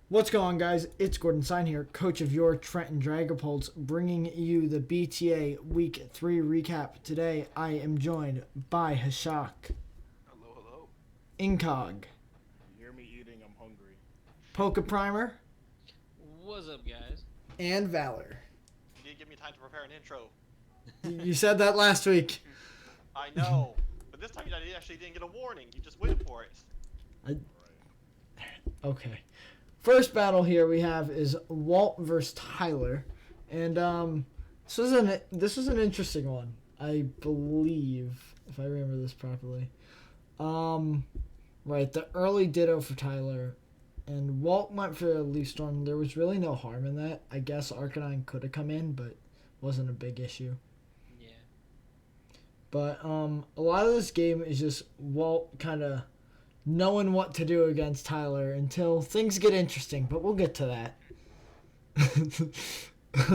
What's going on, guys? It's Gordon Sign here, coach of your Trenton Dragapults, bringing you the BTA Week 3 recap. Today, I am joined by Hashak, Hello, hello. Incog, You hear me eating, I'm hungry. Polka Primer, What's up, guys? and Valor. You didn't give me time to prepare an intro. You said that last week. I know, but this time you actually didn't get a warning. You just waited for it. Okay. First battle here we have is Walt versus Tyler. And this was an interesting one, I believe, if I remember this properly. Right, the early ditto for Tyler, and Walt went for a Leaf Storm. There was really no harm in that. I guess Arcanine could have come in, but wasn't a big issue. Yeah. But a lot of this game is just Walt kind of knowing what to do against Tyler until things get interesting. But we'll get to that. But Watch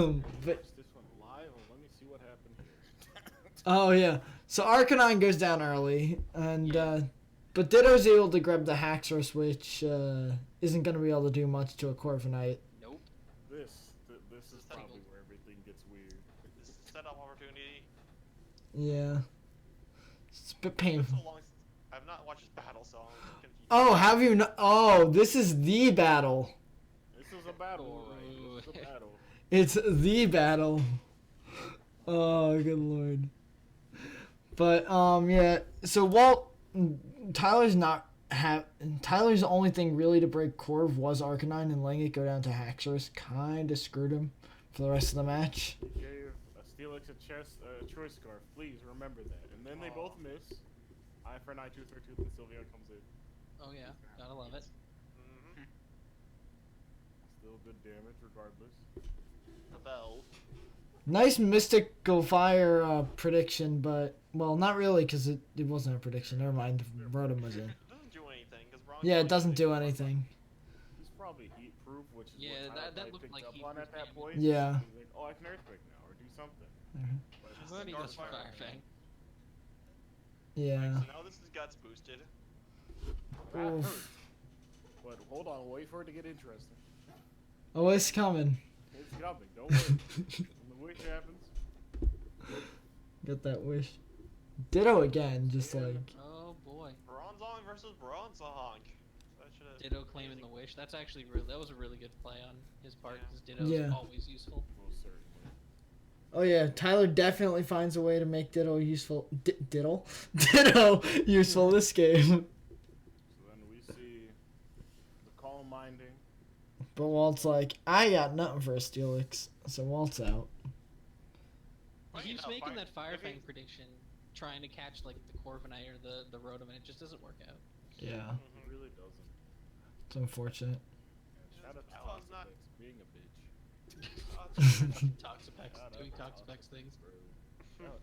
this one live, and let me see what happened here. oh yeah, so Arcanine goes down early, and but Ditto's able to grab the Haxorus, which isn't going to be able to do much to a Corviknight. Nope. This is probably where everything gets weird. This is a setup opportunity. Yeah, it's a bit It's been painful. so long since I've not watched this battle, so I'm confused. Oh, have you? Oh, this is the battle. This is a battle, alright. This is a battle. It's the battle. Oh, good lord. But yeah. So Walt, Tyler's Tyler's only thing really to break Corv was Arcanine, and letting it go down to Haxorus kind of screwed him for the rest of the match. He gave a Steelix a choice scarf. Please remember that. And then they both miss. Eye for an eye, tooth for a tooth, and Sylvia comes in. Oh yeah, gotta love it. Mm-hmm. Still good damage regardless. The bell. Nice mystical fire prediction, but well, not really because it wasn't a prediction. Never mind. Rotom was in. It doesn't do anything, because Yeah, it doesn't do anything. He's probably heat proof, which is Yeah, what that Tyler looked picked like up heat on proof at that damage. point. Yeah. He's like, oh, I can earthquake now, or do something. Mhm. But Just What he Dark does for Fire. Fire Fang. Yeah. So now this is guts boosted. that Oof. hurt. But hold on, wait for it to get interesting. Oh, it's coming. It's coming, don't worry. When the wish happens, Got that wish. Ditto again, just Yeah. like. Oh boy. Bronzong versus Bronzong. That should've- Ditto claiming the wish. That's actually that was a really good play on his part Yeah. because Ditto's Yeah. always useful. most certainly. Oh yeah, Tyler definitely finds a way to make Ditto useful. Ditto useful this game. So then we see the calm minding. But Walt's like, I got nothing for a Steelix, so Walt's out. Well, He you keeps know, making that Fire maybe- Fang prediction, trying to catch like the Corviknight or the Rotom, and it just doesn't work out. Yeah, It Mhm. really doesn't. it's unfortunate. And shout out to That was not- Toxapex being a bitch. Toxapex Shout out doing to Toxapex things. bro. Shout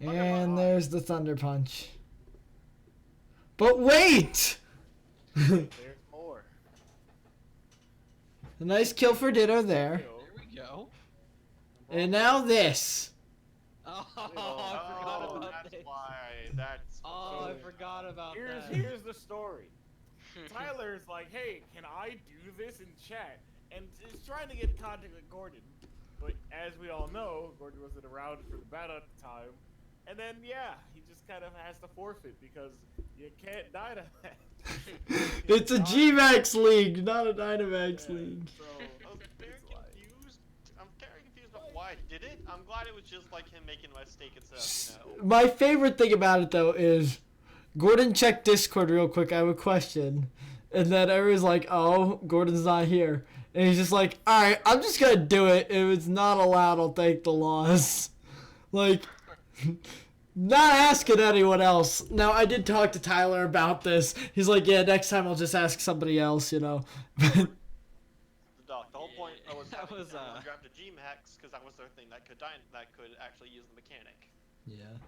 out. And there's the Thunder Punch. But wait! There's more. A nice kill for Ditto there. Yo, There we go. And now this. Oh, I Oh, forgot about that's this. why. That's. Oh, I forgot about that. Here's the story. Tyler's like, hey, can I do this in chat? And is trying to get in contact with Gordon. But as we all know, Gordon wasn't around for the battle at the time. And then, yeah, he just kind of has to forfeit because you can't die to that. It's a G-Max league, not a Dynamax Yeah, league. So, I was very it's like, confused. I'm very confused about why I did it. I'm glad it was just like him making a mistake itself, you know. My favorite thing about it though is Gordon checked Discord real quick. I have a question, and then everyone's like, "Oh, Gordon's not here," and he's just like, "All right, I'm just gonna do it. If it's not allowed, I'll take the loss." Like, not asking anyone else. Now I did talk to Tyler about this. He's like, "Yeah, next time I'll just ask somebody else," you know. The whole point was That having was, everyone grab the G-Max because that was their thing that could actually use the mechanic. Yeah.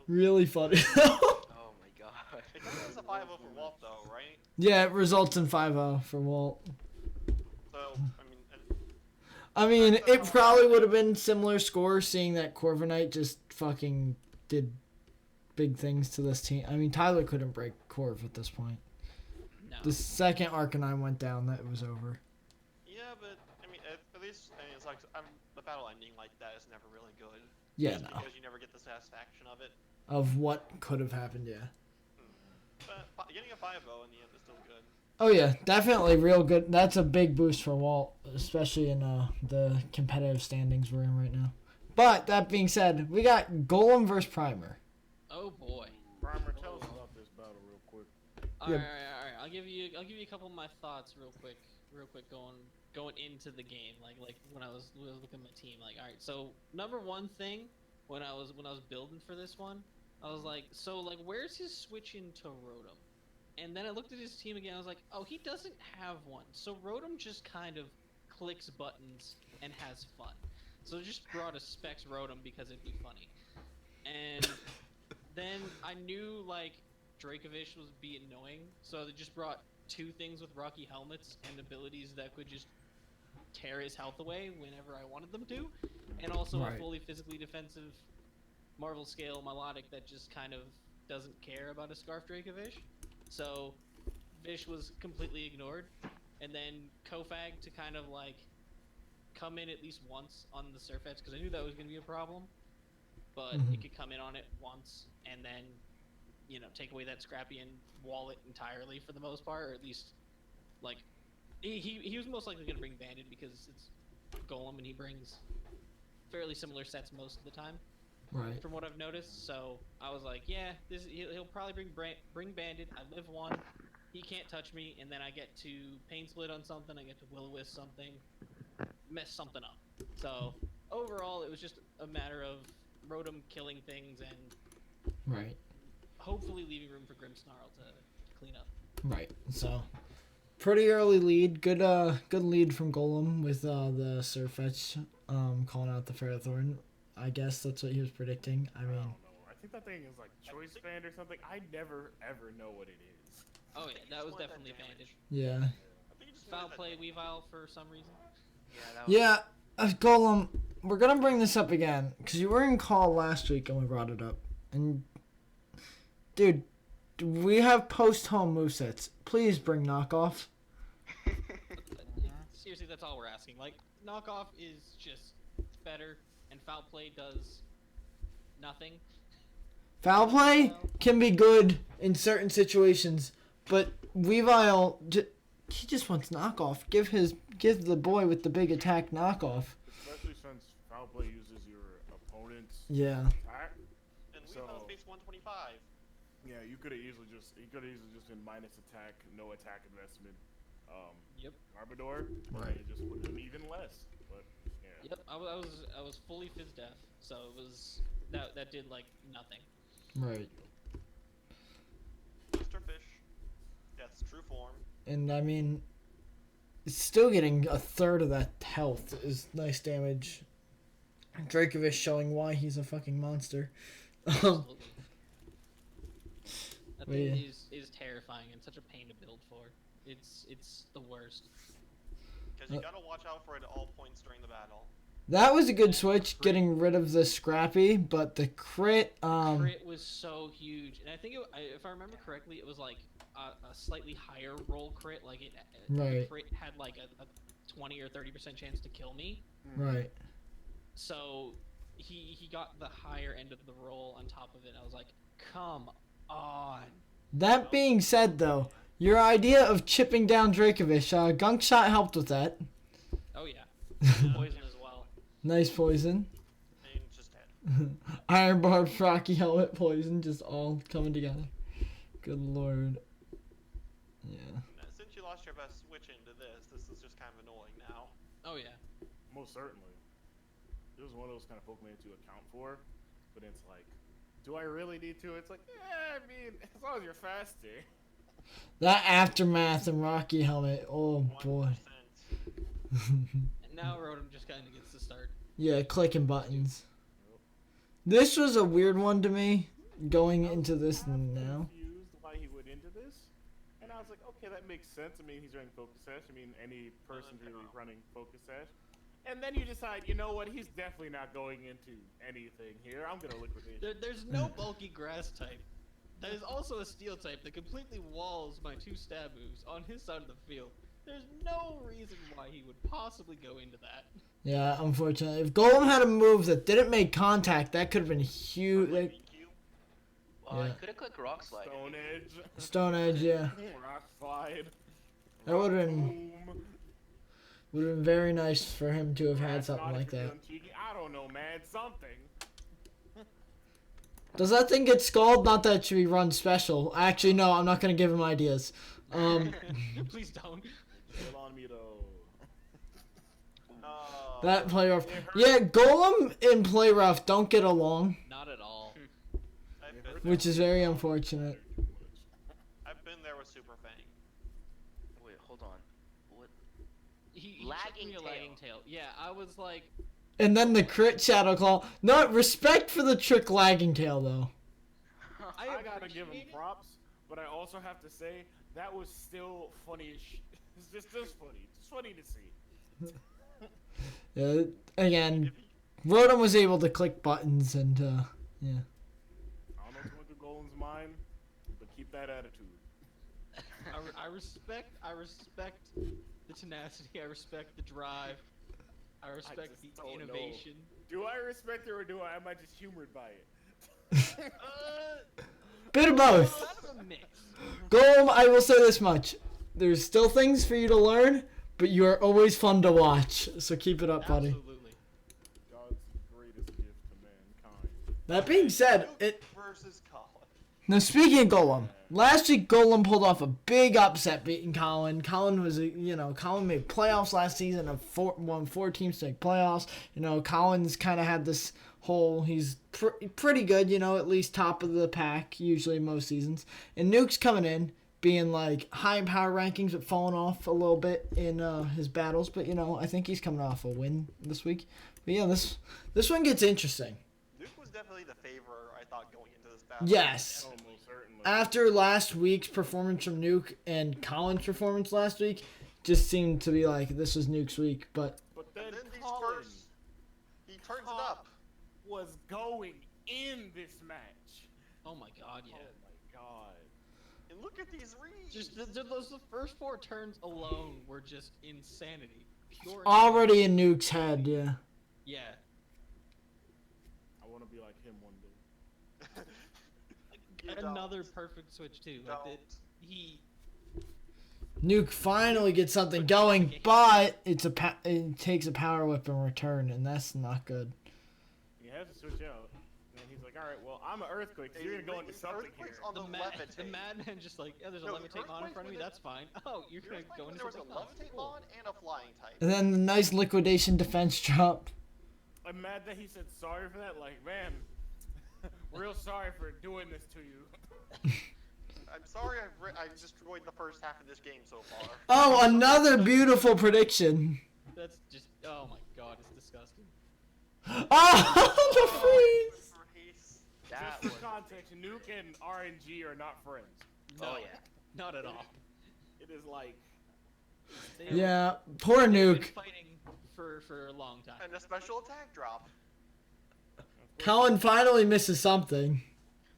Really funny. Oh my god. It kind of was a 5-0 for Walt though, right? Yeah, it results in 5-0 for Walt. So I mean, it probably would have been similar score seeing that Corviknight just fucking did big things to this team. I mean, Tyler couldn't break Corv at this point. No. The second Arcanine went down, that was over. Yeah, but I mean, at least it's like the battle ending like that is never really good. Yeah, Just no. because you never get the satisfaction of it. Of what could have happened, yeah. But getting a 5-0 in the end is still good. Oh yeah, definitely real good. That's a big boost for Walt, especially in the competitive standings we're in right now. But that being said, we got Golem versus Primer. Oh boy. Primer, tell us about this battle real quick. All right. I'll give you a couple of my thoughts real quick going into the game. Like when I was looking at my team. Like, all right. So number one thing when I was building for this one, I was like, so like where's his switch into Rotom? And then I looked at his team again. I was like, oh, he doesn't have one. So Rotom just kind of clicks buttons and has fun. So I just brought a Specs Rotom because it'd be funny. And then I knew like Dracovish was be annoying, so they just brought two things with Rocky helmets and abilities that could just tear his health away whenever I wanted them to, and also a fully physically defensive Marvel Scale Melodic that just kind of doesn't care about a Scarf Dracovish. So Vish was completely ignored, and then Kofag to kind of like come in at least once on the Surf Edge because I knew that was going to be a problem, but it could come in on it once and then take away that Scrappy and wall it entirely for the most part, or at least like he was most likely going to bring Bandit because it's Golem and he brings fairly similar sets most of the time. Right. From what I've noticed, so I was like, yeah, he'll probably bring Bandit. I live one, he can't touch me, and then I get to Pain Split on something. I get to Will-O-Wisp something, mess something up. So overall, it was just a matter of Rotom killing things and hopefully leaving room for Grimmsnarl to clean up. Right. So pretty early lead. Good lead from Golem with the Surfetch calling out the Ferrothorn. I guess that's what he was predicting. I mean, I don't know. I think that thing is like Choice Band or something. I never ever know what it is. Oh yeah, that was definitely Bandit. yeah. I think you just Foul wanted that play damage. Weavile for some reason. Yeah, that was... Golem, we're gonna bring this up again because you were in call last week and we brought it up. And dude, we have post-home movesets. Please bring knockoff. Seriously, that's all we're asking. Like, knockoff is just better, and foul play does nothing. Foul play can be good in certain situations, but Weavile, he just wants knockoff. Give the boy with the big attack knockoff. Especially since foul play uses your opponent's Yeah. attack. And we So- found base 125. Yeah, he could have easily just been minus attack, no attack investment. Yep. Arbador, Right. it just would have been even less. But yeah. Yep. I was fully Fizz Def, so it was that did like nothing. Right. Mr. Fish. That's true form. And I mean, still getting a third of that health is nice damage. Dracovish showing why he's a fucking monster. Absolutely. That But thing yeah. is terrifying and such a pain to build for. It's the worst. Because you gotta watch out for it at all points during the battle. That was a good switch, getting rid of the Scrappy, but the crit, Crit was so huge, and I think if I remember correctly, it was like a slightly higher roll crit. Like Right. crit had like a 20 or 30% chance to kill me. right. So he got the higher end of the roll on top of it. I was like, come on. That being said, though, your idea of chipping down Dracovish, Gunk Shot helped with that. Oh yeah, poison as well. Nice poison. And just dead. Iron Barb, Rocky Helmet, poison, just all coming together. Good lord. Yeah. Now, since you lost your best switch into this is just kind of annoying now. Oh yeah. Most certainly. It was one of those kind of Pokemon to account for, but it's like, do I really need to? It's like, I mean, as long as you're faster. That Aftermath and Rocky Helmet, oh 1%. boy. And now Rotom just kind of gets to start. Yeah, clicking buttons. This was a weird one to me, going into this now. Confused why he went into this, and I was like, okay, that makes sense. I mean, he's running Focus Sash. I mean, any person's really running Focus Sash. And then you decide, you know what? He's definitely not going into anything here. I'm gonna liquidate. There's no bulky grass type That is also a steel type that completely walls my 2 stab moves on his side of the field. There's no reason why he would possibly go into that. Yeah, unfortunately. If Golem had a move that didn't make contact, that could have been huge. BQ. Well, I Yeah. could have clicked Rock Slide. Stone Edge. Stone Edge, yeah. Rock Slide. That would have Boom. been very nice for him to have had That's something not like that. even cheeky. I don't know, man. Something. Does that thing get scald? Not that it should be run special. Actually, no, I'm not going to give him ideas. Please don't. Chill on me, though. That play rough. Yeah, Golem and play rough don't get along, Not at all. I've been, which is very unfortunate. I've been there with Super Fang. Wait, hold on. What? He Lagging took me a tail. lagging tail. Yeah, I was like, And then the crit Shadow Claw. No, respect for the trick lagging tail, though. I gotta give him appreciate it. props, but I also have to say that was still funny as shit. It's just funny. It's funny to see. Yeah, again, Rotom was able to click buttons and, yeah. I don't know what's going through Golem's mind, but keep that attitude. I respect the tenacity. I respect the drive. I respect just the don't know. innovation. Do I respect it or am I just humored by it? Bit of both. Kind of a mix. Golem, I will say this much. There's still things for you to learn, but you are always fun to watch. So keep it up, buddy. Absolutely. God's greatest gift to mankind. That being said, Luke versus Colin. now speaking of Golem, last week Golem pulled off a big upset beating Colin. Colin was, Colin made playoffs last season and won 4 teams to make playoffs. Colin's kind of had this whole, he's pretty good, at least top of the pack, usually most seasons. And Nuke's coming in, being like high in power rankings, but falling off a little bit in his battles. But, I think he's coming off a win this week. But yeah, this one gets interesting. Luke was definitely the favor, I thought, going into this battle. Yes. Almost certainly. After last week's performance from Nuke and Colin's performance last week, just seemed to be like this was Nuke's week. But But then, And then these Colin first, he turns it up. was going in this match. Oh my god, yeah. Oh my god. And look at these reads. Just the first 4 turns alone were just insanity. Pure already in Nuke's head, yeah. Yeah. I want to be like him one day. You Another don't. perfect switch too. Don't. Like he Nuke finally gets something going, but it takes a power whip in return, and that's not good. He has to switch out. And he's like, alright, well, I'm an earthquake, so you're gonna go into something here. Earthquake's on the the the levitate. madman just like, yeah, there's a No, levitate on in front of me. Earthquake That's fine. Oh, you're gonna go into There was a something else. levitate Cool. on and a flying type. And then the nice liquidation defense drop. I'm mad that he said sorry for that. Like, man, real sorry for doing this to you. I'm sorry I've destroyed the first half of this game so far. Oh, another beautiful prediction. That's just, oh my god, it's disgusting. Oh, the freeze. Freeze. That Just was for context, Nuke and RNG are not friends. No, Oh, yeah. not at all. It is like, They- Yeah, poor they've been Nuke. fighting for a long time. And a special attack drop. Colin finally misses something.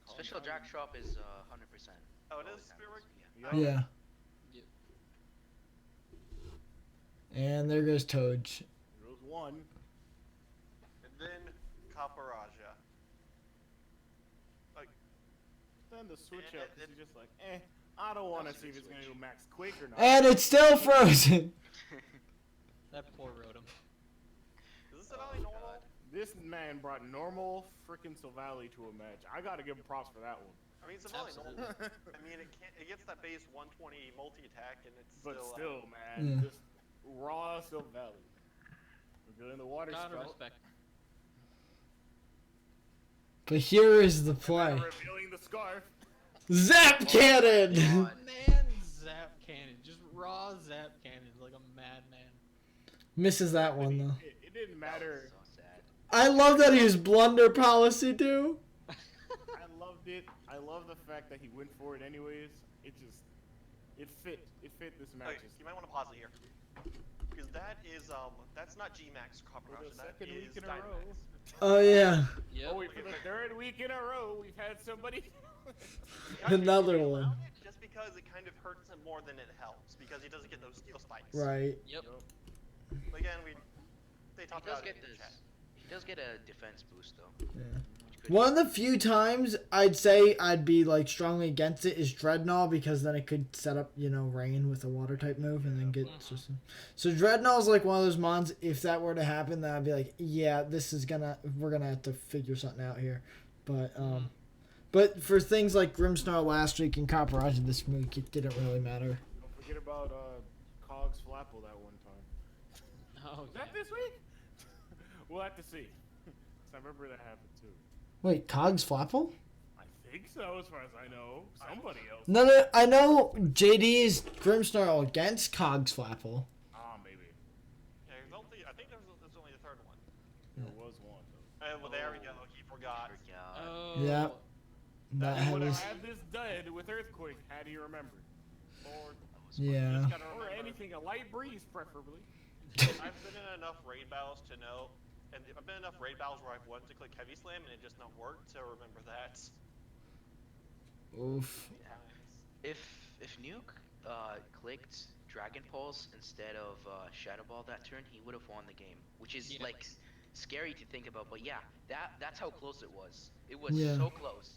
Special Jack Shop is 100%. Oh, it Always is happens, Spirit? yeah. Yeah. Yeah. And there goes Toad. there was one. And then Caparaja. Like, Then the switch up, because he's just like, I don't want to see if it's going to go max quick or not. And it's still frozen. That poor Rotom. is this a Valley normal? God. This man brought normal freaking Silvally to a match. I got to give him props for that one. I mean, it's a Valley Absolutely. normal. I mean, it gets that base 120 multi-attack, and it's But still... still, man, Yeah. just raw Silvally. We're good in the water Gotta spout. respect. But here is the And play. revealing the scarf. Zap cannon! God. Man, zap cannon. Just raw zap cannon like a madman. Misses that one, though. It didn't That was matter. so sad. I love that he used blunder policy, too. I loved it. I love the fact that he went for it anyways. It just, it fit this match. Okay, you might want to pause it here. Because that's not G-Max crop For the production. That second week is in a row. Dynamax. Oh yeah, Yep. Oh wait, for the third week in a row, we've had somebody. another They one. allowed it just because it kind of hurts him more than it helps because he doesn't get those steel spikes. Right. Yep. But again, they He talked does about get it in this. chat. He does get a defense boost though. Yeah. which could- One of the few times I'd say I'd be like strongly against it is Dreadnought because then it could set up, rain with a water type move and then get system. So Dreadnought's like one of those mons, if that were to happen, then I'd be like, yeah, we're gonna have to figure something out here. But for things like Grimmsnarl last week and Copperage this week, it didn't really matter. Don't forget about Cogs Flapple that one time. Oh, Was that this week? We'll have to see. 'Cause I remember that happened too. Wait, Cogs Flapple? I think so, as far as I know. Somebody else. No, I know JD's Grimmsnarl against Cogs Flapple. Ah, maybe. Yeah, I think there's only the third one. There was one though. Well, there we go. He forgot. Oh. Yeah. That He would was, have had this dead with Earthquake had he remembered. Or, yeah. Just gotta or remember, anything, a light breeze preferably. I've been in enough raid battles to know, and I've been in enough raid battles where I've wanted to click Heavy Slam and it just not worked, so remember that. Oof. If Nuke clicked Dragon Pulse instead of Shadow Ball that turn, he would have won the game, which is Yeah. like scary to think about. But yeah, that's how close it was. It was Yeah. so close.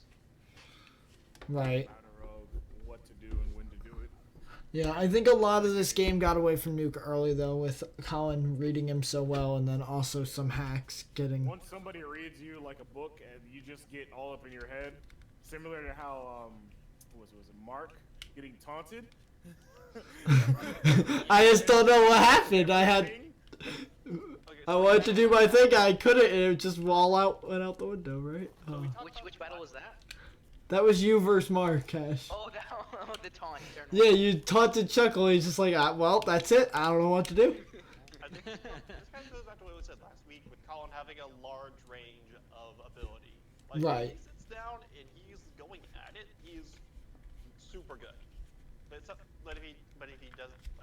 Right. Matter of what to do and when to do it. Yeah, I think a lot of this game got away from Nuke early, though, with Colin reading him so well, and then also some hacks getting... Once somebody reads you like a book and you just get all up in your head, similar to how was it Mark getting taunted? I just don't know what happened. Okay, I wanted to do my thing, I couldn't, and it just went out the window, right? Which battle was that? That was you versus Mark, Cash. Oh, the taunt. Turn Yeah, you taunted Chuckle, he's just like, well, that's it, I don't know what to do. I think this kind of goes back to what we said last week with Colin having a large range of ability. Like, Right. If he sits down and he's going at it, he's super good. But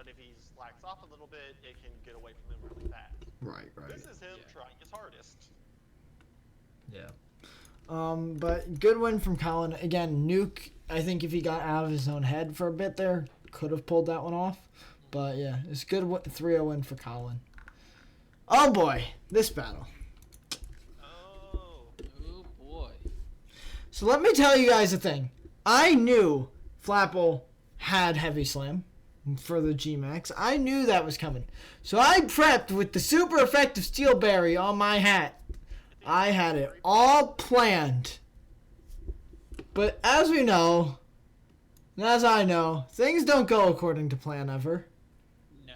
if he slacks off a little bit, it can get away from him really fast. Right, This is him trying his hardest. Yeah. But good win from Colin. Again, Nuke, I think if he got out of his own head for a bit there, could have pulled that one off. But yeah, it's good 3-0 win for Colin. Oh boy, this battle. Oh. Oh boy. So let me tell you guys a thing. I knew Flapple had Heavy Slam for the G-Max. I knew that was coming. So I prepped with the super effective Steel Berry on my hat. I had it all planned. But as we know, and as I know, things don't go according to plan ever. No,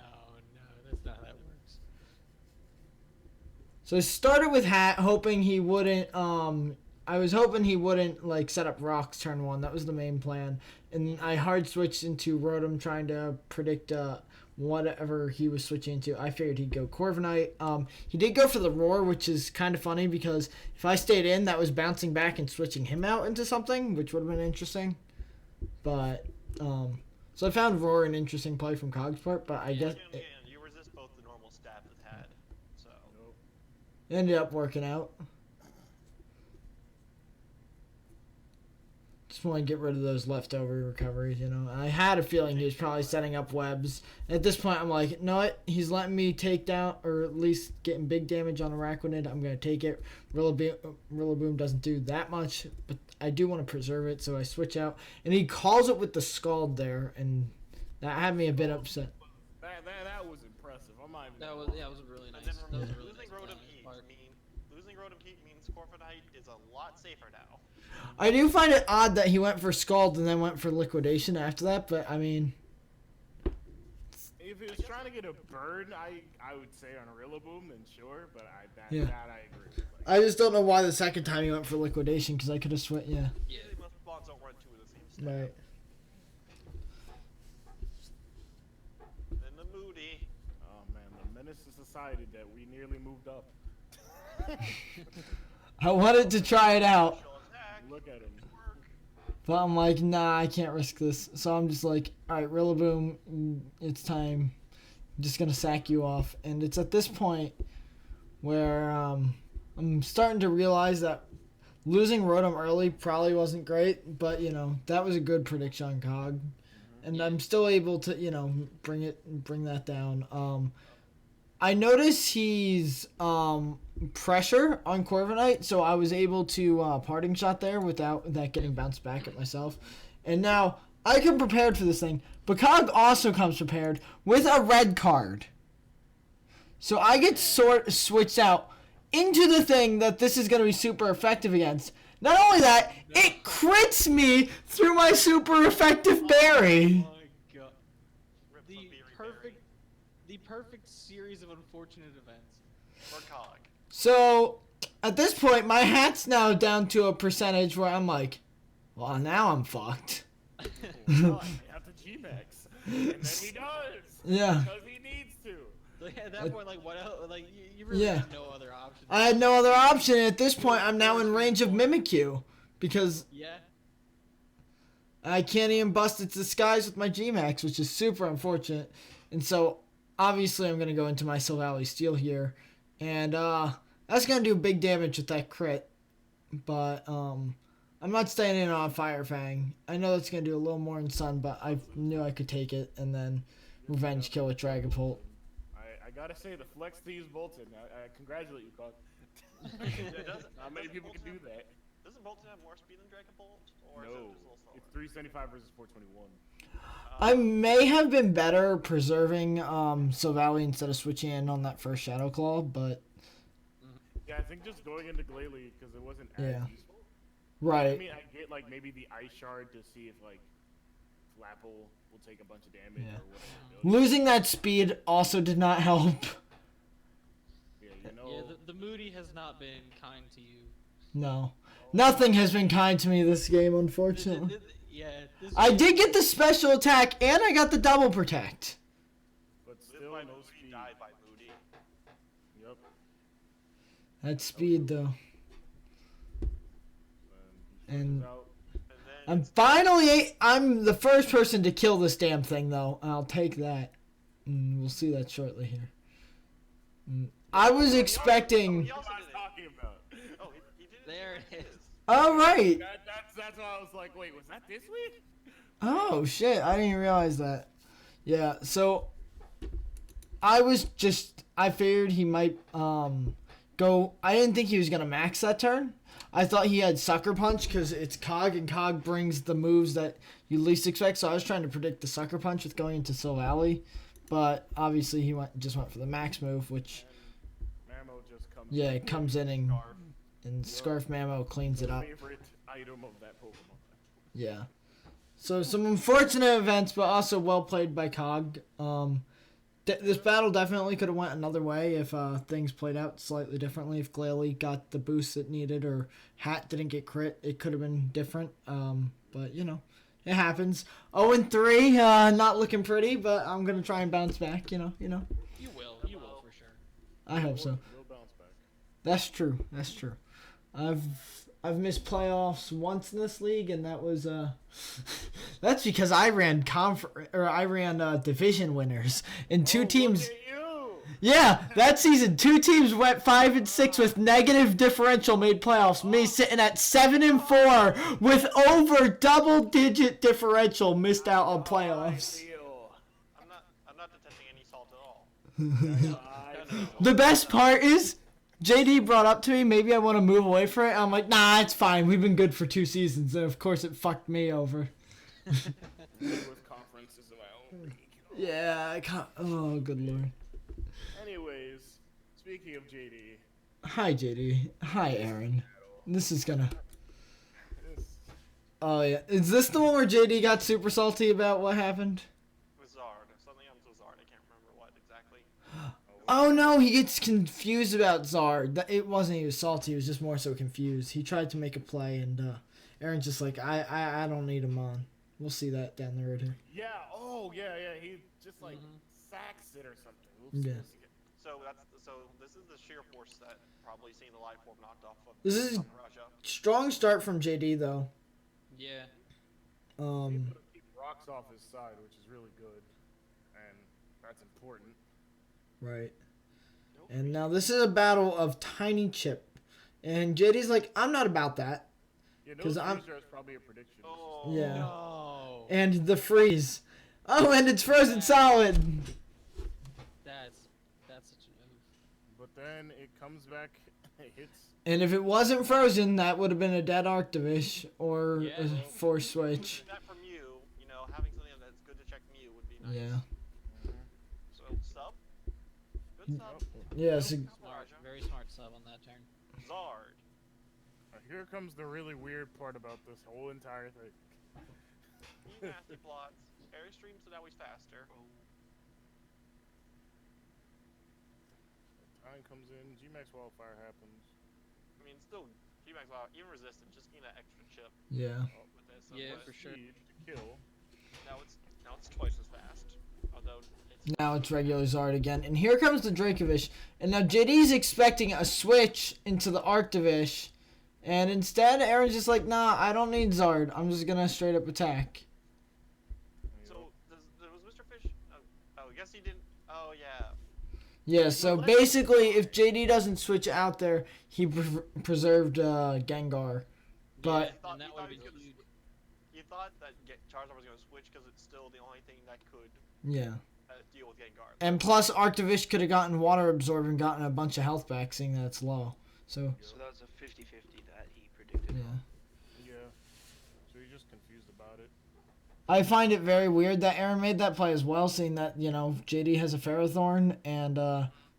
that's not how that works. So I started with hat, hoping he wouldn't, I was hoping he wouldn't, like, set up rocks turn one. That was the main plan. And I hard switched into Rotom, trying to predict, whatever he was switching into. I figured he'd go Corviknight. He did go for the Roar, which is kind of funny because if I stayed in, that was bouncing back and switching him out into something, which would have been interesting. But, so I found Roar an interesting play from Cogsport, but I guess Again, you resist both the normal stab with had, so. it ended up working out. Just want to get rid of those leftover recoveries, I had a feeling he was probably setting up webs. At this point, I'm like, you know what? He's letting me take down, or at least getting big damage on Araquanid. I'm going to take it. Rillaboom doesn't do that much, but I do want to preserve it, so I switch out. And he calls it with the Scald there, and that had me a bit upset. That was impressive. I'm not even. That was really nice. And then That was remember, a really losing nice Rotom plan on his Heat part. losing Rotom Heat means Corviknight is a lot safer now. I do find it odd that he went for Scald and then went for Liquidation after that, but I mean... If he was trying to get a burn, I would say on Rillaboom, then sure, but that I agree with. I just don't know why the second time he went for Liquidation, because I could have switched, yeah. Usually most spawns don't run two of the same stab. Right. Then the Moody. Oh man, the menace to society that we nearly moved up. I wanted to try it out, She'll attack. Look at him. but I'm like, nah, I can't risk this. So I'm just like, alright, Rillaboom, it's time. just gonna sack you off. And it's at this point where I'm starting to realize that losing Rotom early probably wasn't great, but that was a good prediction on Cog, and I'm still able to bring that down. I noticed he's pressure on Corviknight, so I was able to parting shot there without that getting bounced back at myself, and now I come prepared for this thing. But Cog also comes prepared with a red card, so I get switched out into the thing that this is going to be super effective against. Not only that, it crits me through my super effective berry. Oh my god. The perfect series of unfortunate events. For Cog. So, at this point, my hat's now down to a percentage where I'm like, well, now I'm fucked. Oh, God, you have the G-Max. And then he does. Yeah. Because he needs to. Like, at that point, like, what else? Like, you really had no other option. I had no other option. At this point, I'm now in range of Mimikyu. Because Yeah. I can't even bust its disguise with my G-Max, which is super unfortunate. And so, obviously, I'm going to go into my Silvally Steel here. And that's going to do big damage with that crit. But I'm not staying in on Fire Fang. I know that's going to do a little more in Sun, but I knew I could take it. And then Revenge Kill with Dragapult. I gotta say, the flex to use Bolton. I congratulate you, Cog. Not many people can do that. Doesn't Bolton have more speed than Dragapult? Or No, is it just a little slower? it's 375 versus 421. I may have been better preserving Silvally instead of switching in on that first Shadow Claw, but Yeah, I think just going into Glalie because it wasn't as Yeah. useful. I right. mean, I get like maybe the Ice Shard to see if like Flapple will take a bunch of damage Yeah. or whatever. Losing that speed also did not help. Yeah, you know. Yeah, the Moody has not been kind to you. No. Nothing has been kind to me this game, unfortunately. Yeah. I did get the special attack, and I got the double protect. But Live still, by no Moody, speed. die by Moody. Yep. That speed, though. And Out. And then I'm the first person to kill this damn thing, though. I'll take that. And we'll see that shortly here. I was expecting... he also What did it. talking about? Oh, he did it. There it is. All right. That's why I was like, wait, was that this week? Oh, shit. I didn't realize that. Yeah, so... I figured he might go... I didn't think he was going to max that turn. I thought he had Sucker Punch because it's Cog, and Cog brings the moves that you least expect. So I was trying to predict the Sucker Punch with going into Silvally. But obviously he just went for the max move, which... Mammo just comes. Yeah, it comes in and Scarf. Scarf Mammo cleans it up. Favorite item of that Pokemon. Yeah. So some unfortunate events, but also well played by Cog. This battle definitely could have went another way if things played out slightly differently. If Glalie got the boost it needed or Hat didn't get crit, it could have been different. But it happens. 0-3, not looking pretty, but I'm gonna try and bounce back. You will for sure. I hope so. We'll bounce back. That's true. I've missed playoffs once in this league, and that was that's because I ran division winners and two teams. Look at you. Yeah, that season 2 teams went 5-6 with negative differential made playoffs. Me sitting at 7-4 with over double-digit differential missed out on playoffs. I'm not detecting any salt at all. The best part is, JD brought up to me, maybe I want to move away from it. I'm like, nah, it's fine. We've been good for 2 seasons. And of course, it fucked me over. With conferences of my own league. Yeah, I can't. Oh, good lord. Anyways, speaking of JD, Hi, JD. Hi, Aaron. This is gonna. this, Oh, yeah. Is this the one where JD got super salty about what happened? With Zard. Something else with Zard. I can't remember what exactly. Oh, no, he gets confused about Zard. It wasn't he was salty. He was just more so confused. He tried to make a play, and Aaron's just like, I don't need him on. We'll see that down the road here. yeah, yeah, he just like sacks it or something. Oops, Yeah. So this is the sheer force that probably seeing the life form knocked off of This is- Raja. Strong start from JD, though. Yeah. He keep rocks off his side, which is really good. And That's important. Right. Nope. And now this is a battle of Tiny Chip. And JD's like, I'm not about that. Yeah, no 'Cause I'm- freezer is probably a prediction. Oh, Yeah. No. And the freeze. Oh, and it's frozen solid. That's such a move. But then it comes back, it hits. And if it wasn't frozen, that would have been a dead Arctivish or Yeah. a force switch. Losing that from you, having something that's good to check Mew would be nice. Yeah. So, sub? Good sub. Yeah, so Smart, very smart sub on that turn. Zard. Here comes the really weird part about this whole entire thing. He nasty plots. Airstream, so now he's faster. Time comes in, G-Max Wildfire happens. I mean, still, G-Max, wow, even resistant, just need that extra chip yeah. with this. Yeah, but for sure. Speed to kill. Now it's twice as fast. Although it's Now it's regular Zard again. And here comes the Dracovish. And now JD's expecting a switch into the Arctivish. And instead, Aaron's just like, nah, I don't need Zard. I'm just gonna straight up attack. so was Mr. Fish? I guess he didn't. Oh yeah. Yeah, so basically, if JD doesn't switch out there, he preserved Gengar. But You thought, And that you would thought be he was gonna huge. You thought that Charizard was going to switch because it's still the only thing that could yeah. deal with Gengar. And plus, Arctivish could have gotten Water Absorb and gotten a bunch of health back, seeing that it's low. So, So that was a 50-50 that he predicted. yeah. Yeah. So you're just confused about it. I find it very weird that Aaron made that play as well, seeing that, JD has a Ferrothorn and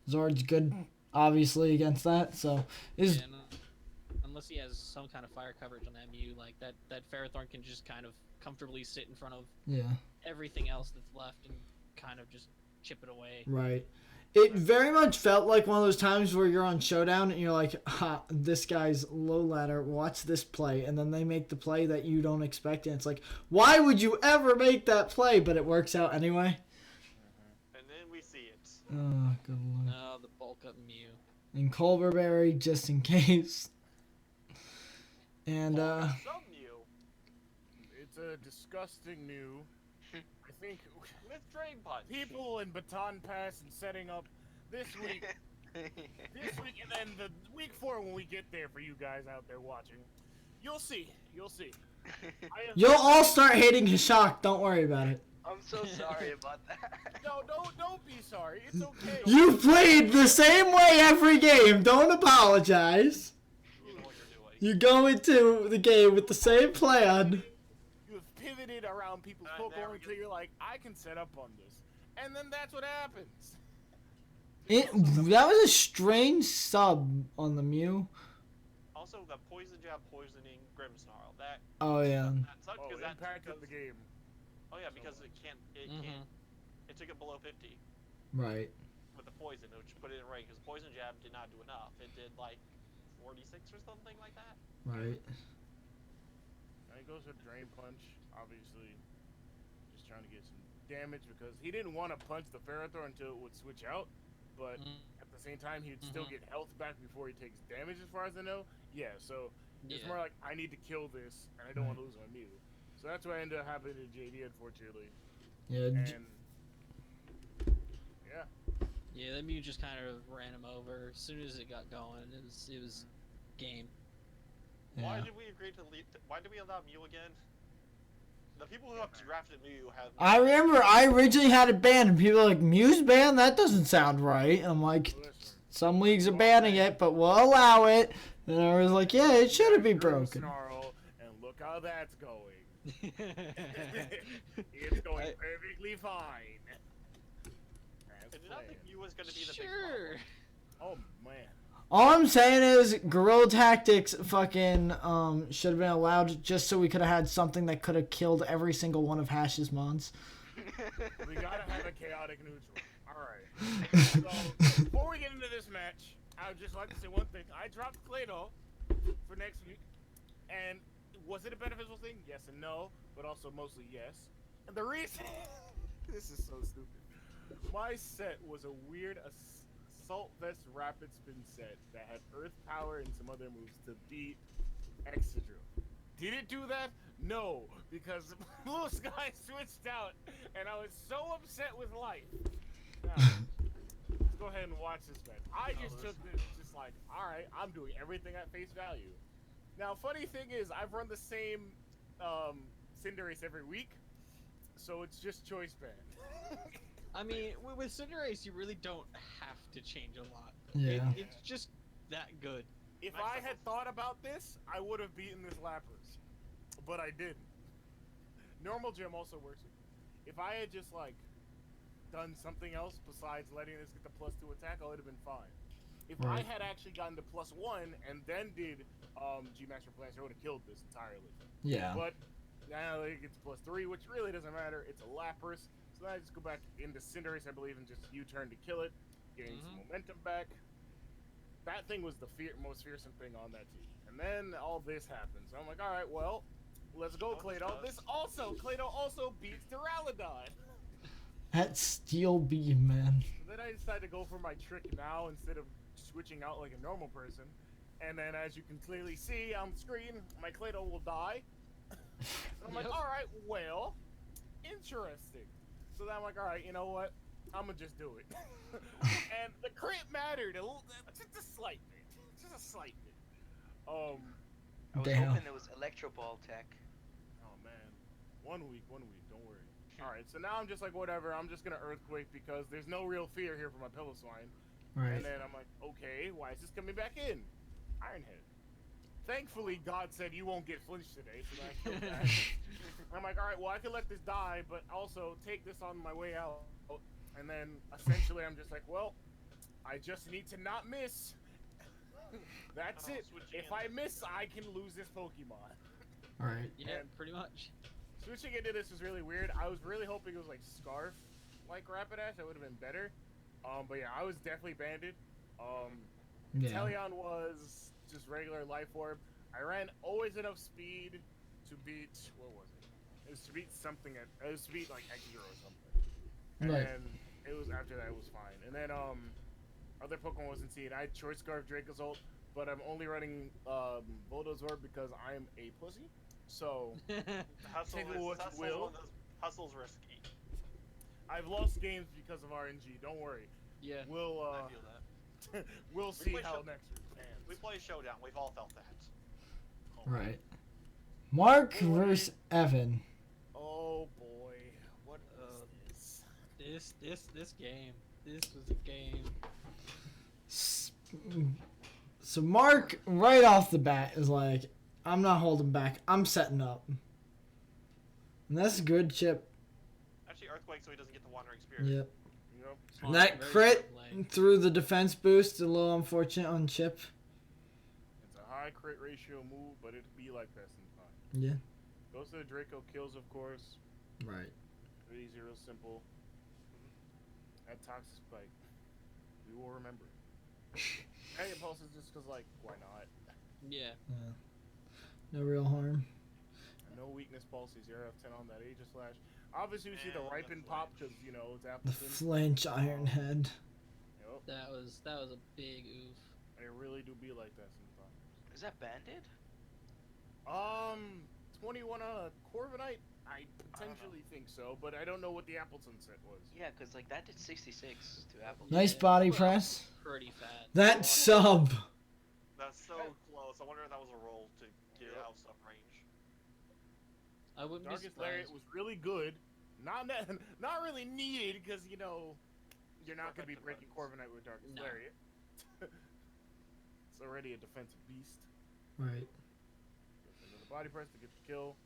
Zord's good, obviously, against that. So, is Yeah, unless he has some kind of fire coverage on MU, like that Ferrothorn can just kind of comfortably sit in front of yeah, everything else that's left and kind of just chip it away. right. It very much felt like one of those times where you're on Showdown and you're like, ha, this guy's low ladder, watch this play. And then they make the play that you don't expect. And it's like, why would you ever make that play? But it works out anyway. And then we see it. Oh, good lord. No, the bulk up Mew. And Culverberry, just in case. And, Some Mew It's a disgusting new. I think with Drain Punch. people in Baton Pass and setting up this week, and then the week 4 when we get there for you guys out there watching, you'll see. I have, you'll all start hating Hishak. Don't worry about it. I'm so sorry about that. no, don't be sorry. It's okay. You played the same way every game. Don't apologize. You know what you're doing. You go into the game with the same plan. You've pivoted around people's There Pokemon we until you're like, I can set up on this, and then that's what happens. That was a strange sub on the Mew. Also, the Poison Jab poisoning Grimmsnarl. That Oh yeah. sucked Oh, because it impacted the game. Oh yeah, because it can't. It took it below 50 Right. with the poison, which put it in rank because Poison Jab did not do enough. It did like 46 or something like that. Right. And he goes with Drain Punch, obviously, just trying to get some damage because he didn't want to punch the Ferrothorn until it would switch out, but at the same time he'd still get health back before he takes damage, as far as I know. Yeah, so it's Yeah. more like I need to kill this, and I don't want to lose my Mew. So that's what ended up happening to JD, unfortunately. Yeah. And yeah, Yeah, that Mew just kind of ran him over as soon as it got going. It was game. Why Yeah. did we agree to leave? Why did we allow Mew again? The people who have drafted Mew have. I remember I originally had it banned, and people were like, Mew's banned? That doesn't sound right. I'm like, listen. some leagues are banning it, but we'll allow it. And I was like, yeah, it shouldn't be broken. Snarl, and look how that's going. It's going perfectly fine. I did not think Mew was going to be the big Sure. Oh man. All I'm saying is, Guerrilla Tactics fucking should have been allowed just so we could have had something that could have killed every single one of Hash's mons. We gotta have a chaotic neutral. Alright. So, before we get into this match, I would just like to say one thing. I dropped Clado for next week, and was it a beneficial thing? Yes and no, but also mostly yes. And the reason... this is so stupid. My set was a weird Assault Vest Rapid Spin set that had Earth Power and some other moves to beat Excadrill. Did it do that? No, because Blue Sky switched out, and I was so upset with life Now, let's go ahead and watch this, man. I just took this, just like, all right, I'm doing everything at face value. Now, funny thing is, I've run the same Cinderace every week, so it's just choice band. I mean, with Cinderace, you really don't have to change a lot. Yeah. It's just that good. If I had thought about this, I would have beaten this Lapras, but I didn't. Normal gym also works. If I had just like done something else besides letting this get the +2 attack, I would have been fine. If I had actually gotten to +1 and then did G Master Plants, I would have killed this entirely. Yeah. But now it gets +3, which really doesn't matter. It's a Lapras, so then I just go back into Cinderace, I believe, and just U-turn to kill it, gain some momentum back. That thing was the most fearsome thing on that team. And then all this happens. So I'm like, all right, well, let's go, Clado. Clado also beats Duraludon. That Steel Beam, man. So then I decided to go for my trick now instead of switching out like a normal person. And then as you can clearly see on screen, my Clado will die. And I'm like, all right, well, interesting. So then I'm like, all right, you know what? I'm gonna just do it. And the crit mattered just a slight bit. Just a slight bit. I was Damn. hoping there was Electro Ball tech. Oh man. 1 week, don't worry. Alright, so now I'm just like, whatever, I'm just gonna Earthquake because there's no real fear here for my Piloswine. Right. And then I'm like, okay, why is this coming back in? Iron Head. Thankfully, God said you won't get flinched today, so that's so bad. I'm like, alright, well, I can let this die, but also take this on my way out. And then, essentially, I'm just like, well, I just need to not miss. That's it. If I miss, I can lose this Pokemon. Right. Yeah, pretty much. Switching into this was really weird. I was really hoping it was like Scarf, like Rapidash. That would have been better. But yeah, I was definitely banded. Yeah. Teleon was just regular Life Orb. I ran always enough speed to beat, what was it? It was to beat something it was to beat like X0 or something. Right. And it was after that it was fine. And then other Pokemon wasn't seen. I had Choice Scarf, Dracozolt, but I'm only running Voltozord because I'm a pussy. So take it what you will. Hustle's risky. I've lost games because of RNG. Don't worry. Yeah. We'll I feel that. we'll see how next week pans. We play Showdown. We've all felt that. Right. Mark versus Evan. Oh boy, what is this? This game. This was a game. So Mark, right off the bat, is like, I'm not holding back. I'm setting up. And that's a good chip. Actually, Earthquake, so he doesn't get the Wandering Spirit. Yep. You know? And that Very crit smart play. through the defense boost, a little unfortunate on chip. It's a high crit ratio move, but it'd be like that sometimes. Yeah. Goes to the Draco, kills, of course. Right. Pretty easy, real simple. That Toxic Spike. We will remember. Dragon Pulse is just because, like, why not? Yeah. No real harm. No weakness pulses, 0 out of 10 on that Aegis Slash. Obviously, we see the And the Ripen pop because, you know, it's The Appleton. flinch Iron Head. Yep. That was a big oof. They really do be like that sometimes. Is that banded? 21 on a Corviknight? I potentially think so, but I don't know what the Appleton set was. Yeah, because like that did 66 to Apple. Nice Yeah, body well, press. Pretty fat. That sub. That's so close. I wonder if that was a roll to get it out of sub range. I wouldn't be Darkest Lariat surprised. was really good. Not really needed because, you know, you're not going to be breaking Corviknight with Darkest No. Lariat. It's already a defensive beast. Right. Goes into the body press to get the kill.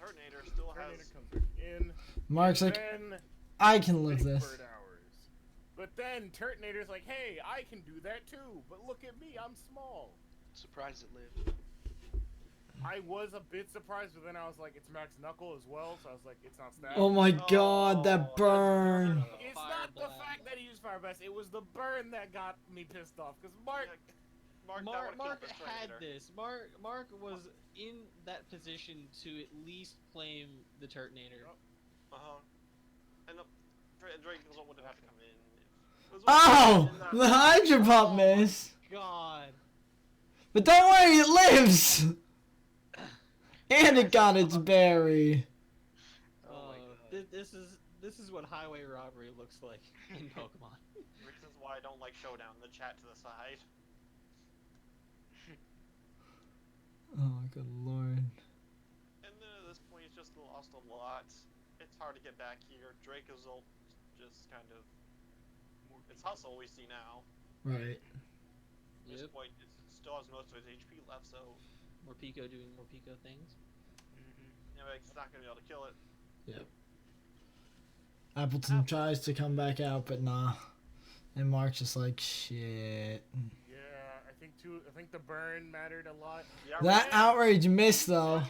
Turtonator still Terminator has. comes back in. Mark's like, Then I can live Big this. Bird hours. But then Turtonator's like, hey, I can do that too. But look at me, I'm small. Surprised it lived. I was a bit surprised, but then I was like, it's Max Knuckle as well, so I was like, it's not stat. Oh my god, that that's- burn. It's Fire not the Blast. fact that he used Fire Blast, it was the burn that got me pissed off. Because Mark, Mark had this. Mark was in that position to at least claim the Turtonator. And Dracozolt wouldn't have to come in. It was Oh! in The that- Hydro Pump miss. God. But don't worry, it lives! And it got its berry. Oh my god. This This is what highway robbery looks like in Pokemon. Reasons why I don't like Showdown. The chat to the side. Oh, good lord. And then at this point, he's just lost a lot. It's hard to get back here. Draco's ult just kind of. It's hustle we see now. Right. At this point, it still has most of his HP left, so. More Pico doing more Pico things. Yeah, but it's not gonna be able to kill it. Yep. Appleton tries to come back out, but nah. And Mark's just like, shit. Yeah, I think the burn mattered a lot. Yeah, That outrage missed, though.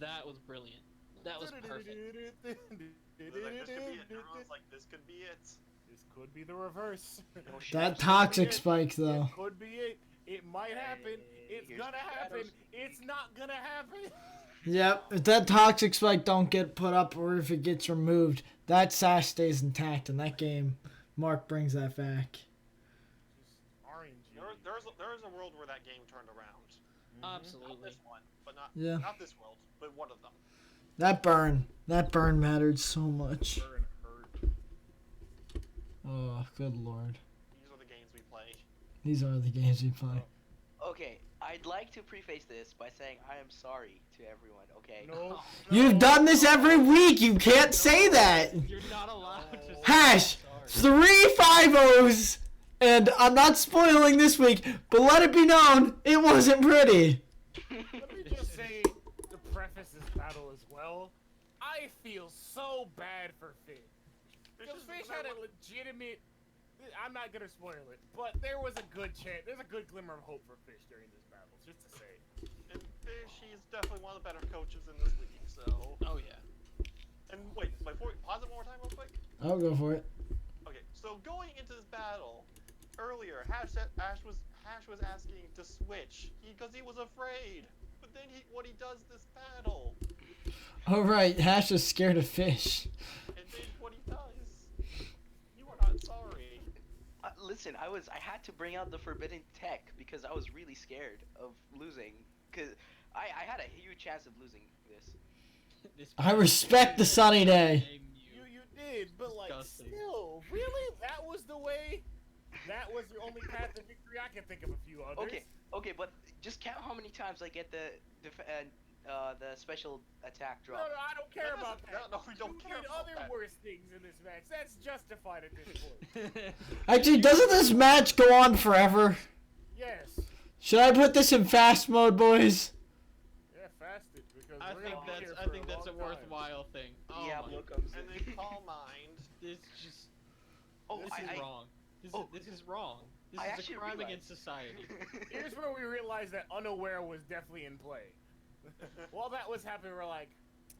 That was brilliant. That was perfect. This could be it. Everyone's like, this could be it. This could be the reverse. That toxic spike, though. It could be it. It might happen. It's here's gonna the happen. shadows. It's not gonna happen. Yep, if that toxic spike don't get put up or if it gets removed, that sash stays intact. In that game, Mark brings that back. Just RNG. There is a world where that game turned around. Not Absolutely. this one, but not this world, but one of them. That burn mattered so much. Burn hurt. Oh, good lord. These are the games we play. These are the games we play. Okay, I'd like to preface this by saying I am sorry to everyone, okay? No. You've done this every week. You can't say that. You're not allowed to say Hash, sorry. 3 5-0s, and I'm not spoiling this week, but let it be known, it wasn't pretty. Let me just say to preface this battle as well. I feel so bad for Fish. Because Fish had a legitimate. I'm not gonna spoil it, but there was a good chance. There's a good glimmer of hope for Fish during this battle. Just to say. And Fish, he's definitely one of the better coaches in this league, so. Oh yeah. And wait, before pause it one more time real quick. I'll go for it. Okay, so going into this battle, earlier, Hash was asking to switch because he was afraid. But then when he does this battle, All right, Hash is scared of fish. and then what he does, you are not sorry. Listen, I had to bring out the forbidden tech because I was really scared of losing. Cause I had a huge chance of losing this. I respect the sunny day. You did, but like Disgusting. still, really? That was the way? That was the only path to victory? I can think of a few others. Okay, but just count how many times I get the special attack No, drop. I don't care That about doesn't- that. no, we don't You care did about other that. worse things in this match. That's justified at this point. Actually, doesn't this match go on forever? Yes. Should I put this in fast mode, boys? Yeah, fasted because I we're think gonna be here that's for a long a time. worthwhile thing. Oh Diablo my, comes And in. then Calm Mind. this just Oh, this is wrong. This is wrong. This I is a actually crime realized- against society. Here's where we realized that unaware was definitely in play. While that was happening, we're like,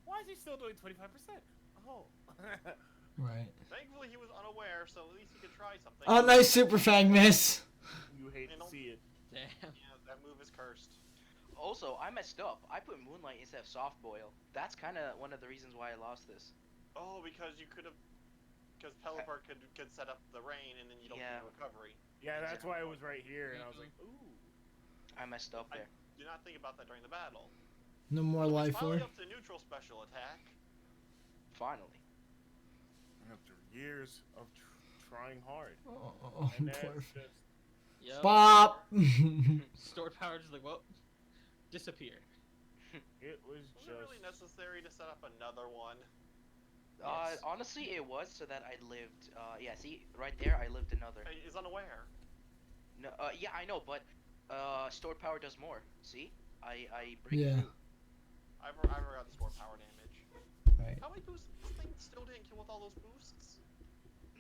why is he still doing 25%? Oh. Right. Thankfully, he was unaware, so at least he could try something. Oh, nice Super Fang miss. You hate to see it. Damn. Yeah, that move is cursed. Also, I messed up. I put Moonlight instead of Soft Boil. That's kind of one of the reasons why I lost this. Oh, because you could have. Because Pelipper could set up the rain and then you don't Yeah. get recovery. Yeah, that's why it was right here, and I was like, ooh. I messed up there. Do not think about that during the battle. No more life Finally for. up to neutral special attack. Finally. After years of trying hard. Oh, And then poor. it's just, Yep. Bop. Stored power just like whoop, disappeared. it was Was just. it really necessary to set up another one? Yes. Honestly, it was so that I lived. Yeah, see, right there, I lived another. He's unaware. No, yeah, I know, but stored power does more. See, I break Yeah. through. I've got the store power damage. Right. How many boosts? This thing still didn't kill with all those boosts.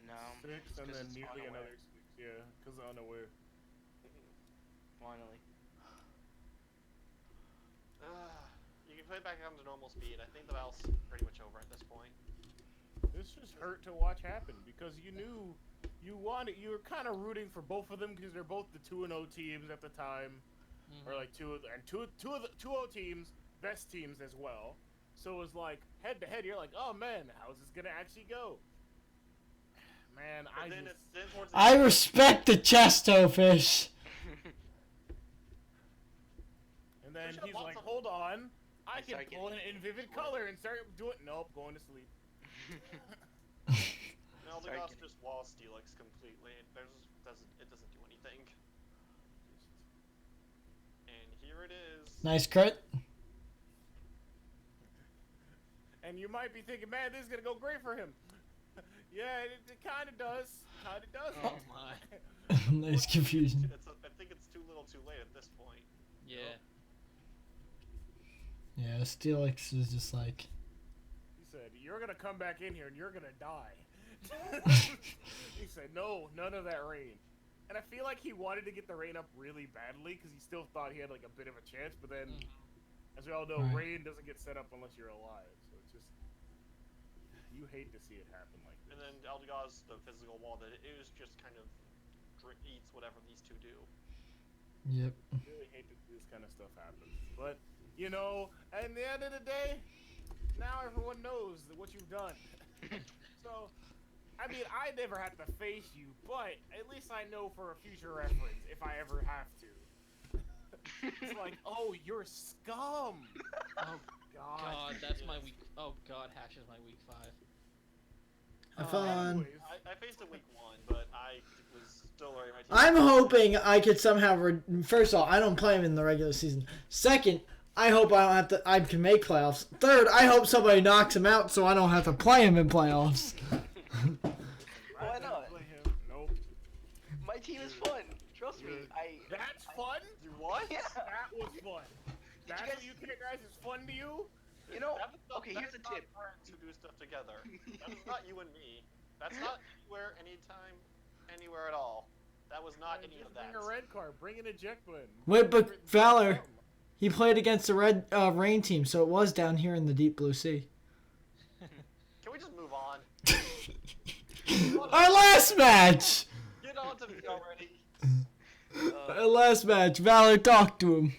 No, 6 it's and 'cause then it's nearly unaware. another 6. Yeah, because unaware. Finally. You can put it back down to normal speed. I think the battle's pretty much over at this point. This just hurt to watch happen because you knew you were kind of rooting for both of them because they're both the 2-0 teams at the time, or like two of the 2-0 teams, best teams as well. So it was like head to head. You're like, oh man, how's this gonna actually go? Man, But then it's then towards the I end, respect the Chesto fish. and then should've he's bought like, some- hold on, I can start pull getting in vivid color and start doing. Nope, going to sleep. Sorry, Eldegoss Kenny. just wall Steelix completely. It doesn't do anything. And here it is. Nice crit. And you might be thinking, man, this is gonna go great for him. Yeah, it kind of does. Kind of does. Oh my. Nice confusion. I think it's too little too late at this point. Yeah. Yeah, Steelix is just like. He said, you're gonna come back in here and you're gonna die. He said, no, none of that rain. And I feel like he wanted to get the rain up really badly because he still thought he had like a bit of a chance, but then, as we all know, Right. rain doesn't get set up unless you're alive. So it's just, you hate to see it happen like this. And then Eldegoss, the physical wall, that it was just kind of eats whatever these two do. Yep. I really hate that this kind of stuff happens. But, you know, at the end of the day, now everyone knows what you've done. So, I mean, I never had to face you, but at least I know for a future reference if I ever have to. It's like, oh, you're scum! Oh, God. God, that's my week. Oh God, Hash is my week 5. Have fun. Anyways, I faced a week 1, but I was still wearing my team. I'm hoping I could somehow. First of all, I don't play him in the regular season. Second, I hope I don't have to. I can make playoffs. Third, I hope somebody knocks him out so I don't have to play him in playoffs. Why not? play him. Nope. My team is fun. Trust me. That's fun? You what? Yeah. That was fun. Did That's you what guys? you guys is fun to you? You know. That is not- Okay, that here's is a not tip. friends who do stuff together. That is not you and me. That's not anywhere, anytime, anywhere at all. That was not any Just of that. bring a red card. Bring an eject button. Wait, but Bring- Valor, he played against the Red Rain team, so it was down here in the deep blue sea. Can we just move on? Our last match. Get on to me already. Our last match. Valor, talk to him.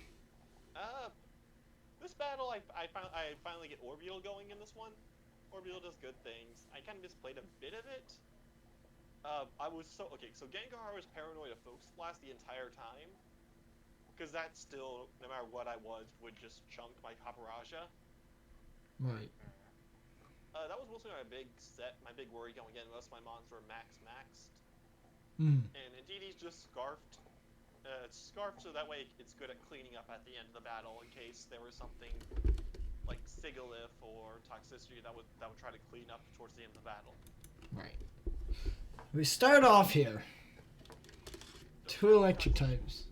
This battle, I finally get Orbital going in this one. Orbital does good things. I kind of just played a bit of it. So Gengar was paranoid of Focus Blast the entire time. Because that still, no matter what I was, would just chunk my Paparaja. Right. That was mostly my big worry going in. Most of my mons were maxed. Mm. And indeed, he's just scarfed. It's scarfed so that way it's good at cleaning up at the end of the battle in case there was something like Sigilyph or Toxicity that would try to clean up towards the end of the battle. Right. We start off here. 2 electric types.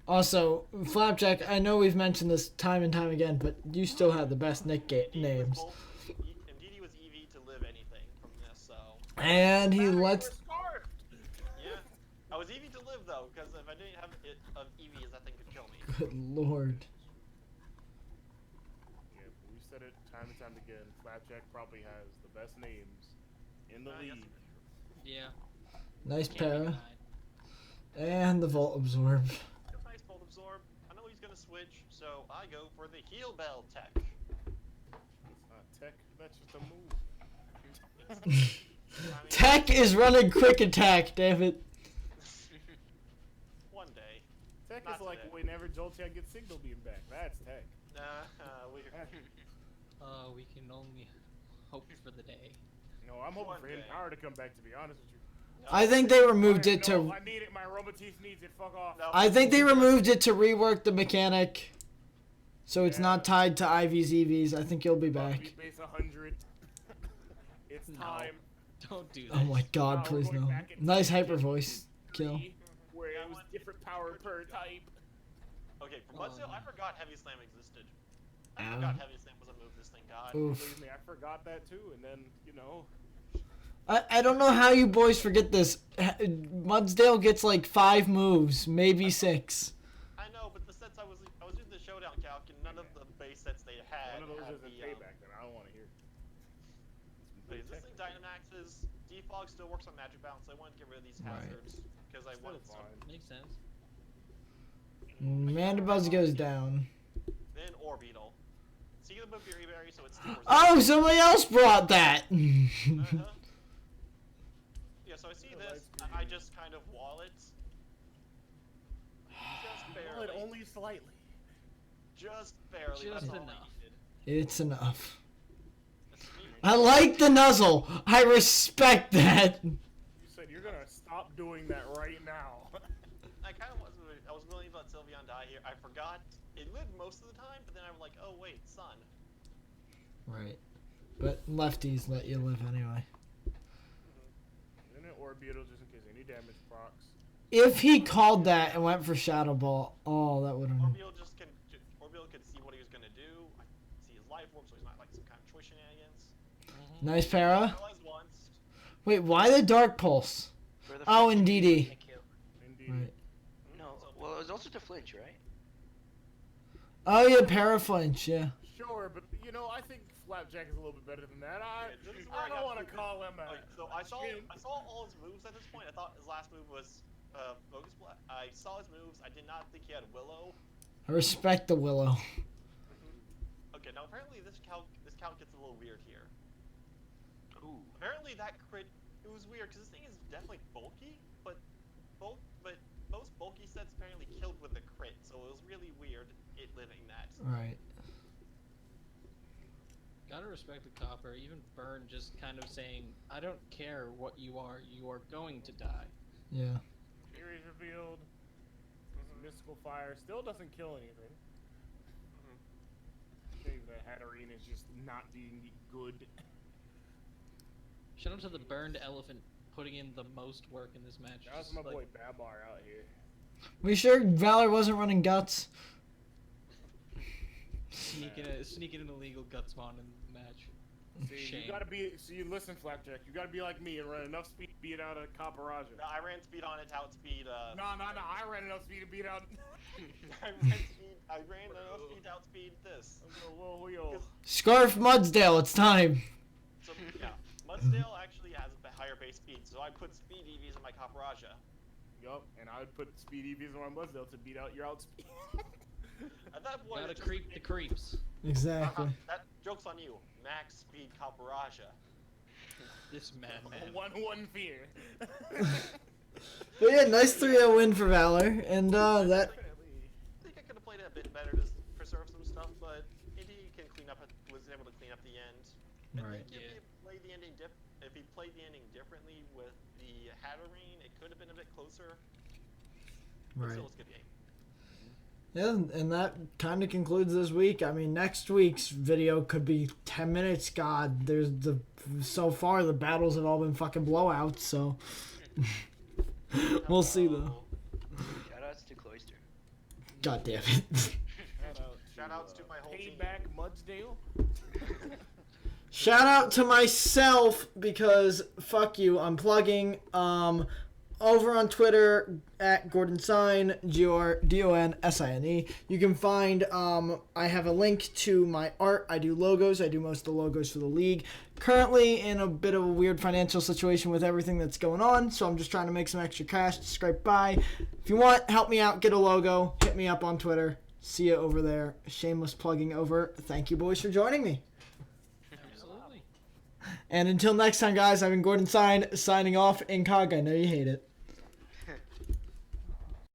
Also, Flapjack, I know we've mentioned this time and time again, but you still have the best names. Indeed, he was EV to live anything from this, so. And he lets. Yeah. I was EV to live though, because if I didn't have it of EVs, that thing could kill me. Good lord. Yeah, we said it time and time again. Flapjack probably has the best names in the Yes. league. Yeah. Nice Can't be para. denied. And the Volt Absorb. Nice Bolt Absorb. I know he's gonna switch, so I go for the Heal Bell tech. It's not tech, that's just a move. Tech is running quick attack, damn it. One day. Tech Not is like today. whenever Jolteon gets signal beam back. That's tech. We We can only hope for the day. No, I'm hoping One for Hidden day. Power to come back, to be honest with you. I think they removed No, it to. I need it. My Aromatisse needs it. Fuck off. No. I think they removed it to rework the mechanic. So it's Yeah. not tied to IVs, EVs. I think you'll be Fuck, back. we base 100. It's No. time. Don't do that. Oh my god, Wow, we're please going no. back in Nice Gen hyper voice kill. 3, where it was different power per type. Okay, for Oh, Mudtail, I no. forgot Heavy Slam existed. I Ow. forgot Heavy Slam was a move this thing got. Oof. Believe me, I forgot that too. And then, you know, I don't know how you boys forget this. Mudsdale gets like 5 moves, maybe 6. I know, but the sets I was doing the Showdown calc, and none of the base sets they had one of those had isn't the, payback. Then I don't want to hear. But existing Dynamaxes, Defog still works on Magic Bounce. I wanted to get rid of these Right. hazards because I wanted some. Makes sense. Mandibuzz goes down. Then Orbeetle. See the Berry Berry, so it's still Oh, somebody else brought that! Uh-huh. Yeah, so I see Yeah, this, light I screen. just kind of wall it. Just Well, barely. only slightly. Just barely. Just that's all I enough. needed. It's enough. That's me. I like the nuzzle. I respect that. You said you're gonna stop doing that right now. I kind of was. I was willing to let Sylveon die here. I forgot. It lived most of the time, but then I'm like, oh wait, sun. Right. But lefties let you live anyway. And then Orbeetle just in case any damage procs. If he called that and went for Shadow Ball, oh, that would have. Orbeetle could see what he was gonna do. I could see his life orb, so he's not like some kind of choice shenanigans. Nice para. Paralyzed once. Wait, why the Dark Pulse? For the Oh, first indeedy. hit kill. Indeed. Right. No, well, it was also to flinch, right? Oh yeah, para flinch. Yeah. Sure, but you know, I think Flapjack is a little bit better than that. Okay, this is where I I don't got want to to- call him a. Okay, so I saw chimp. all his moves at this point. I thought his last move was Focus Blast. I saw his moves. I did not think he had Willow. I respect the Willow. Okay, now apparently this calc gets a little weird here. Ooh. Apparently that crit, it was weird because this thing is definitely bulky, but most bulky sets apparently killed with the crit, so it was really weird it living that. Right. Gotta respect the copper. Even Burn just kind of saying, I don't care what you are going to die. Yeah. Fury's revealed. Mystical Fire still doesn't kill anything. Maybe the Hatterene is just not being good. Shout out to the burned elephant putting in the most work in this match. That's Just my like- boy Babar out here. We sure Valor wasn't running guts? Sneaking an illegal gut spawn in the match. See, Shame. you gotta be. See, listen, Flapjack. You gotta be like me and run enough speed to beat out a Caparaja. No, I ran speed on it to outspeed. No. I ran enough speed to beat out. I ran enough speed to outspeed this. Whoa. Scarf Mudsdale, it's time. So yeah, Mudsdale actually has a higher base speed, so I put speed EVs in my Caparaja. Yup, and I would put speed EVs on my Mudsdale to beat out your outspeed. At that point, Gotta it's just- creep the creeps. Exactly. That joke's on you. Max speed Caparaja. This madman. 1-1 fear. But yeah, nice 3-0 win for Valor, and that. I think I could have played it a bit better to preserve some stuff, but he can clean up. Was able to clean up the end. I Right. think if he played the ending differently with the Hatterene, it could have been a bit closer. But Right. still, it's a good game. Yeah, and that kind of concludes this week. I mean, next week's video could be 10 minutes. God, so far the battles have all been fucking blowouts. So we'll see though. Shoutouts to Cloister. God damn it. Shoutouts to my whole team. Payback Mudsdale. Shout out to myself because fuck you. I'm plugging over on Twitter at Gordon Sign, GORDONSINE. You can find I have a link to my art. I do logos. I do most of the logos for the league. Currently in a bit of a weird financial situation with everything that's going on, so I'm just trying to make some extra cash to scrape by. If you want, help me out, get a logo, hit me up on Twitter. See you over there. Shameless plugging over. Thank you boys for joining me. Absolutely. And until next time, guys, I've been Gordon Sign, signing off. Incog, I know you hate it.